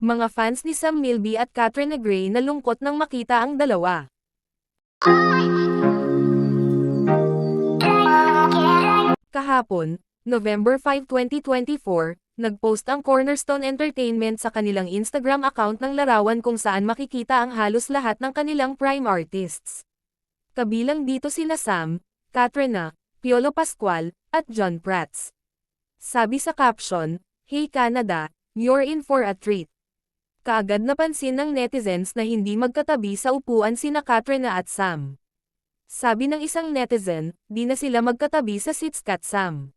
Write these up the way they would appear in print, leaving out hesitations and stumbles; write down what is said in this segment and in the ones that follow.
Mga fans ni Sam Milby at Katrina Gray nalungkot nang makita ang dalawa. Kahapon, November 5, 2024, nagpost ang Cornerstone Entertainment sa kanilang Instagram account ng larawan kung saan makikita ang halos lahat ng kanilang prime artists. Kabilang dito sina Sam, Katrina, Piolo Pascual, at John Prats. Sabi sa caption, "Hey Canada, you're in for a treat." Kaagad napansin ng netizens na hindi magkatabi sa upuan sina Katrina at Sam. Sabi ng isang netizen, di na sila magkatabi sa seats kat Sam.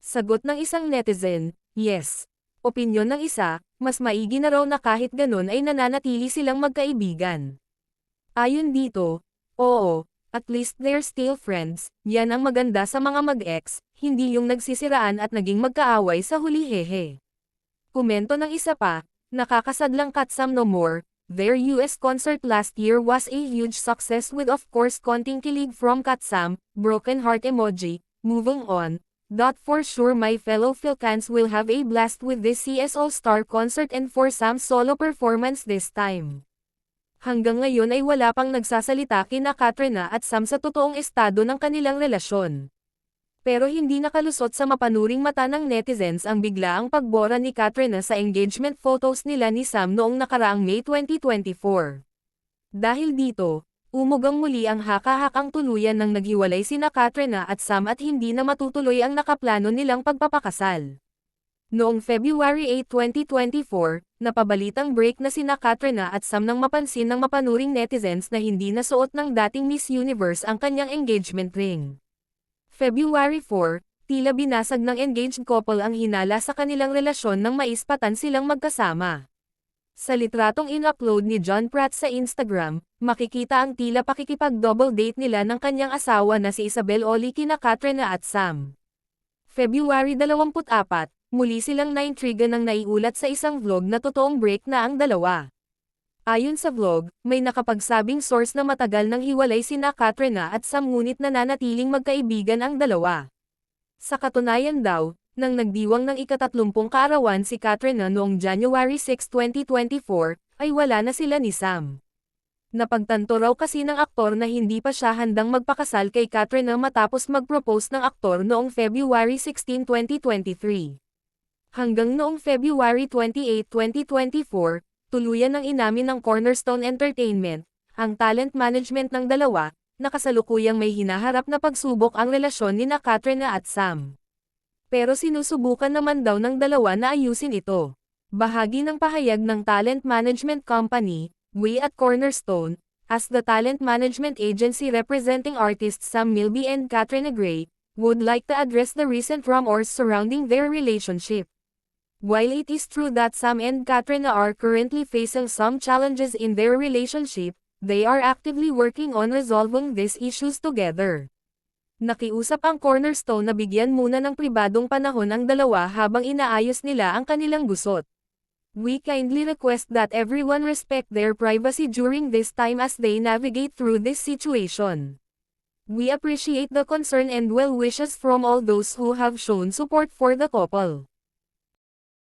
Sagot ng isang netizen, yes. Opinyon ng isa, mas maigi na raw na kahit ganun ay nananatili silang magkaibigan. Ayon dito, oo, at least they're still friends, yan ang maganda sa mga mag-ex, hindi yung nagsisiraan at naging magkaaway sa huli hehe. Komento ng isa pa, nakakasadlang kat Sam no more. Their US concert last year was a huge success with of course konting kilig from Kat Sam, broken heart emoji, moving on. For sure my fellow Philcans will have a blast with this CS All-Star concert and for Sam's solo performance this time. Hanggang ngayon ay wala pang nagsasalita kina Katrina at Sam sa totoong estado ng kanilang relasyon. Pero hindi nakalusot sa mapanuring mata ng netizens ang biglaang pagbora ni Katrina sa engagement photos nila ni Sam noong nakaraang May 2024. Dahil dito, umugang muli ang haka-hakang tuluyan nang naghiwalay sina Katrina at Sam at hindi na matutuloy ang nakaplano nilang pagpapakasal. Noong February 8, 2024, napabalitang break na sina Katrina at Sam nang mapansin ng mapanuring netizens na hindi nasuot ng dating Miss Universe ang kanyang engagement ring. February 4, tila binasag ng engaged couple ang hinala sa kanilang relasyon nang maispatan silang magkasama. Sa litratong in-upload ni John Pratt sa Instagram, makikita ang tila pakikipag-double date nila ng kanyang asawa na si Isabel Oli kina Katrina at Sam. February 24, muli silang naintriga nang naiulat sa isang vlog na totoong break na ang dalawa. Ayon sa vlog, may nakapagsabing source na matagal nang hiwalay sina Katrina at Sam ngunit nananatiling magkaibigan ang dalawa. Sa katunayan daw, nang nagdiwang ng ika-30 kaarawan si Katrina noong January 6, 2024, ay wala na sila ni Sam. Napagtanto raw kasi ng aktor na hindi pa siya handang magpakasal kay Katrina matapos mag-propose ng aktor noong February 16, 2023. Hanggang noong February 28, 2024, tuluyan ng inamin ng Cornerstone Entertainment, ang talent management ng dalawa, na kasalukuyang may hinaharap na pagsubok ang relasyon ni Katrina at Sam. Pero sinusubukan naman daw ng dalawa na ayusin ito. Bahagi ng pahayag ng talent management company, We at Cornerstone, as the talent management agency representing artists Sam Milby and Katrina Gray, would like to address the recent rumors surrounding their relationship. While it is true that Sam and Katrina are currently facing some challenges in their relationship, they are actively working on resolving these issues together. Nakiusap ang Cornerstone na bigyan muna ng pribadong panahon ang dalawa habang inaayos nila ang kanilang gusot. We kindly request that everyone respect their privacy during this time as they navigate through this situation. We appreciate the concern and well wishes from all those who have shown support for the couple.